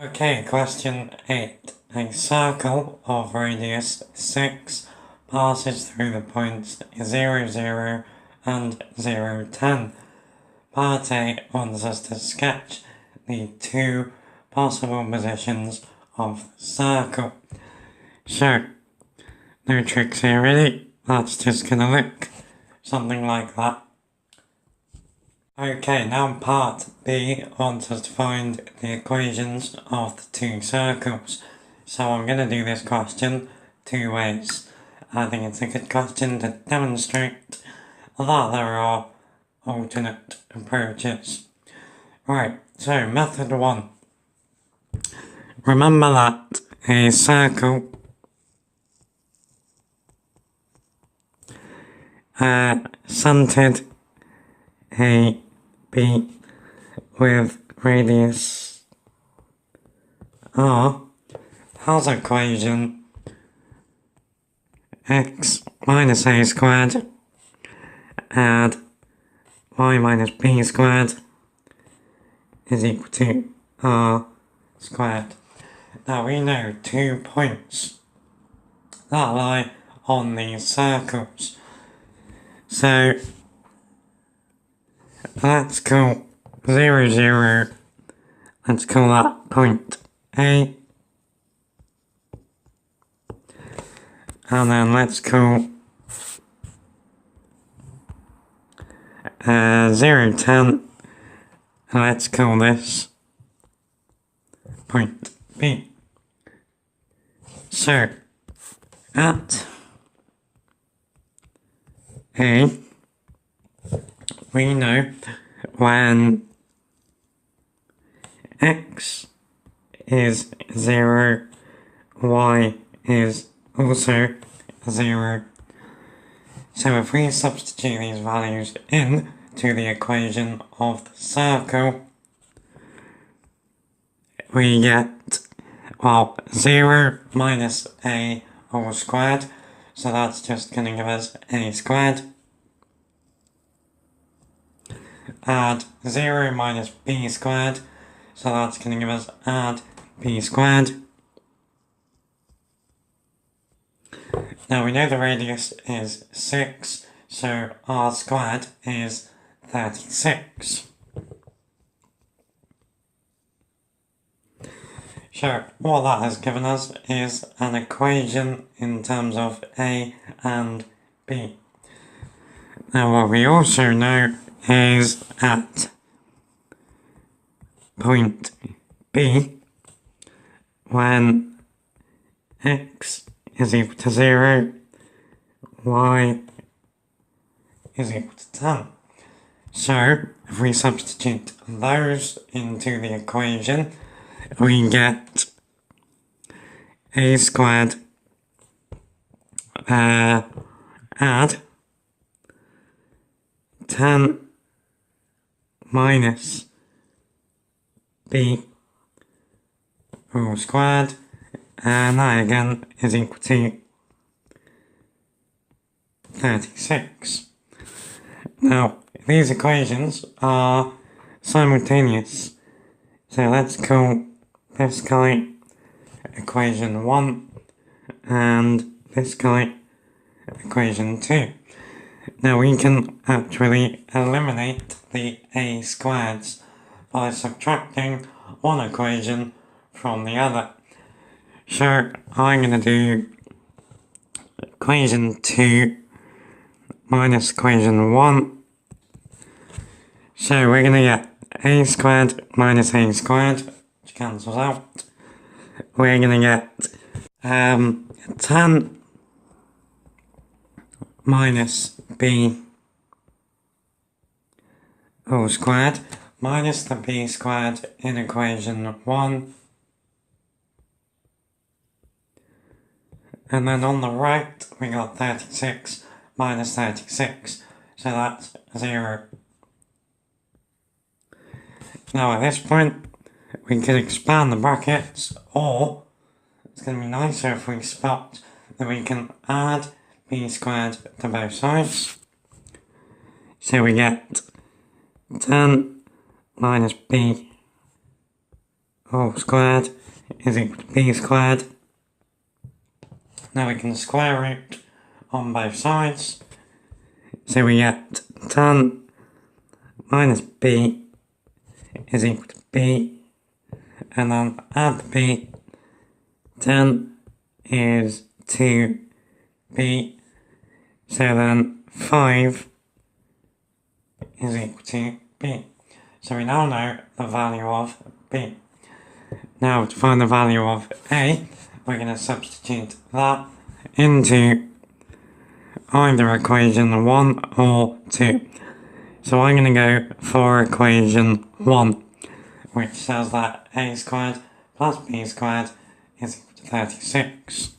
Okay, question 8. A circle of radius 6 passes through the points 0, 0 and 0, 10. Part A wants us to sketch the two possible positions of the circle. So, no tricks here really, that's just gonna look something like that. Okay, now part B wants us to find the equations of the two circles. So I'm going to do this question two ways. I think it's a good question to demonstrate that there are alternate approaches. Right, so method 1. Remember that a circle centered A, B with radius R has equation x minus a squared add y minus b squared is equal to r squared. Now we know 2 points that lie on these circles. So let's call 0, 0, let's call that point A, and then let's call 0, 10, and let's call this point B. So, at A, we know when x is 0, y is also 0. So if we substitute these values in to the equation of the circle, we get, 0 minus a all squared, so that's just going to give us a squared. Add 0 minus b squared, so that's going to give us add b squared. Now we know the radius is 6, so r squared is 36. So what that has given us is an equation in terms of a and b. Now what we also know is at point B, when x is equal to 0, y is equal to 10. So, if we substitute those into the equation, we get a squared add 10 minus b all squared, and that again is equal to 36. Now, these equations are simultaneous, so let's call this guy equation 1 and this guy equation 2. Now we can actually eliminate the a squareds by subtracting one equation from the other. So I'm going to do equation 2 minus equation 1. So we're going to get a squared minus a squared, which cancels out. We're going to get 10 minus b all squared minus the b squared in equation 1. And then on the right we got 36 minus 36, so that's 0. Now at this point we could expand the brackets, or it's going to be nicer if we spot that we can add b squared to both sides. So we get 10 minus b all squared is equal to b squared. Now we can square root on both sides. So we get 10 minus b is equal to b. And then add the b. 10 is 2b. So then 5 is equal to b. So we now know the value of b. Now to find the value of a, we're going to substitute that into either equation 1 or 2. So I'm going to go for equation 1, which says that a squared plus b squared is equal to 36.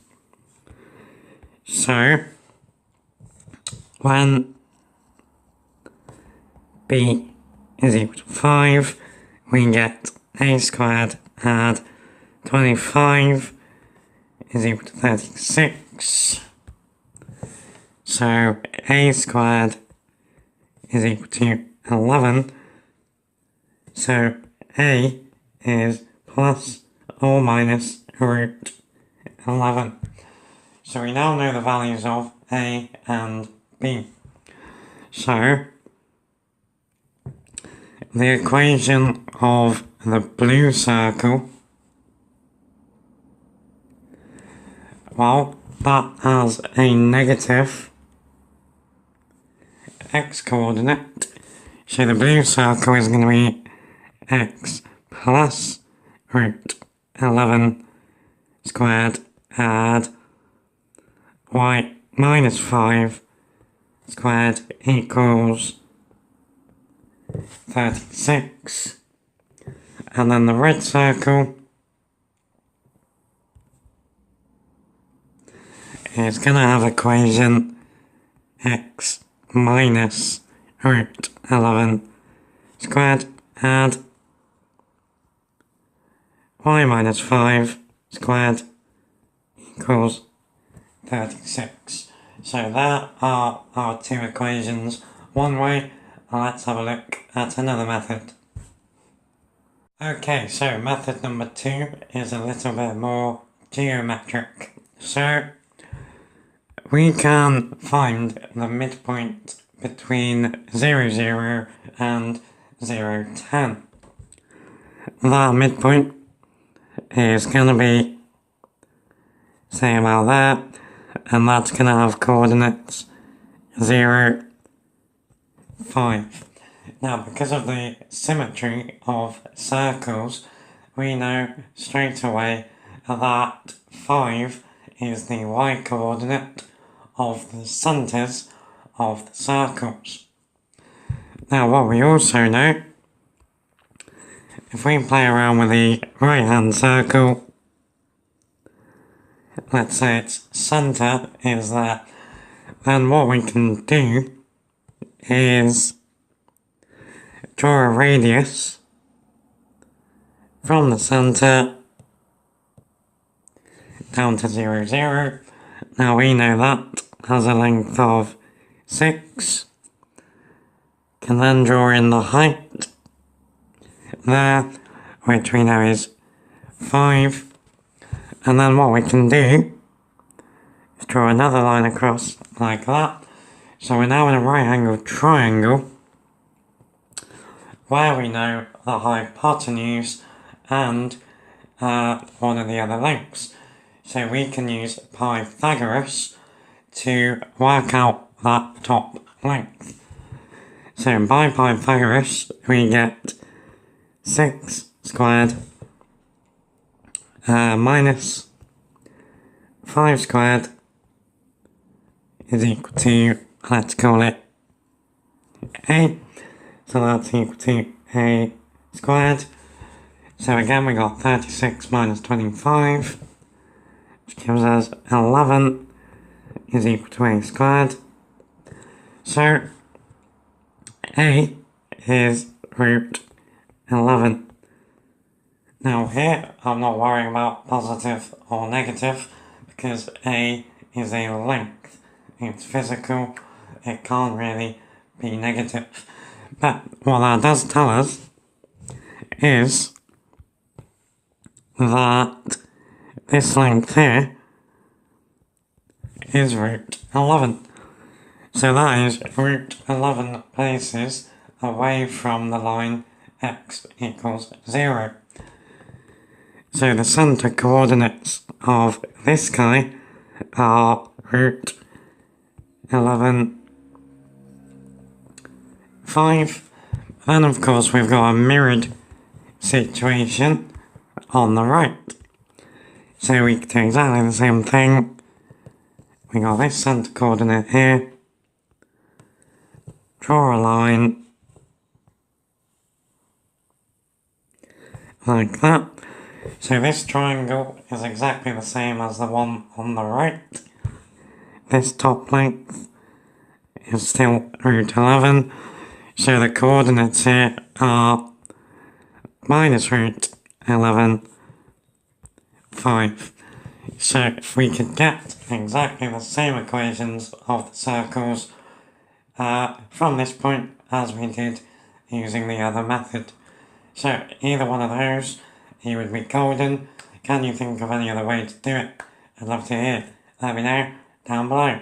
So when b is equal to 5, we get a squared add 25 is equal to 36. So a squared is equal to 11. So a is plus or minus root 11. So we now know the values of a and b. So the equation of the blue circle, well, that has a negative x coordinate. So the blue circle is going to be x plus root 11 squared add y minus 5 squared equals 36. And then the red circle is going to have equation x minus root 11 squared add y minus 5 squared equals 36. So there are our two equations one way. Let's have a look at another method. Okay, so method number 2 is a little bit more geometric. So we can find the midpoint between 0, 0 and 0, 10. That midpoint is going to be, say, about there, and that's going to have coordinates 0, 5. Now, because of the symmetry of circles, we know straight away that 5 is the y coordinate of the centres of the circles. Now, what we also know, if we play around with the right hand circle, let's say its centre is there, then what we can do is draw a radius from the centre down to 0, 0. Now we know that has a length of 6. Can then draw in the height there, which we know is 5. And then what we can do is draw another line across like that. So we're now in a right angled triangle where we know the hypotenuse and one of the other lengths. So we can use Pythagoras to work out that top length. So by Pythagoras we get 6 squared minus 5 squared is equal to, let's call it a. So that's equal to a squared. So again we got 36 minus 25, which gives us 11 is equal to a squared. So a is root 11. Now here I'm not worrying about positive or negative because a is a length. It's physical, it can't really be negative. But what that does tell us is that this length here is root 11. So that is root 11 places away from the line x equals 0. So the centre coordinates of this guy are root 11, 5. Then of course we've got a mirrored situation on the right. So we can do exactly the same thing. We got this centre coordinate here. Draw a line like that. So this triangle is exactly the same as the one on the right. This top length is still root 11. So the coordinates here are minus root 11, 5. So we could get exactly the same equations of the circles from this point as we did using the other method. So either one of those, it would be golden. Can you think of any other way to do it? I'd love to hear. Let me know down below.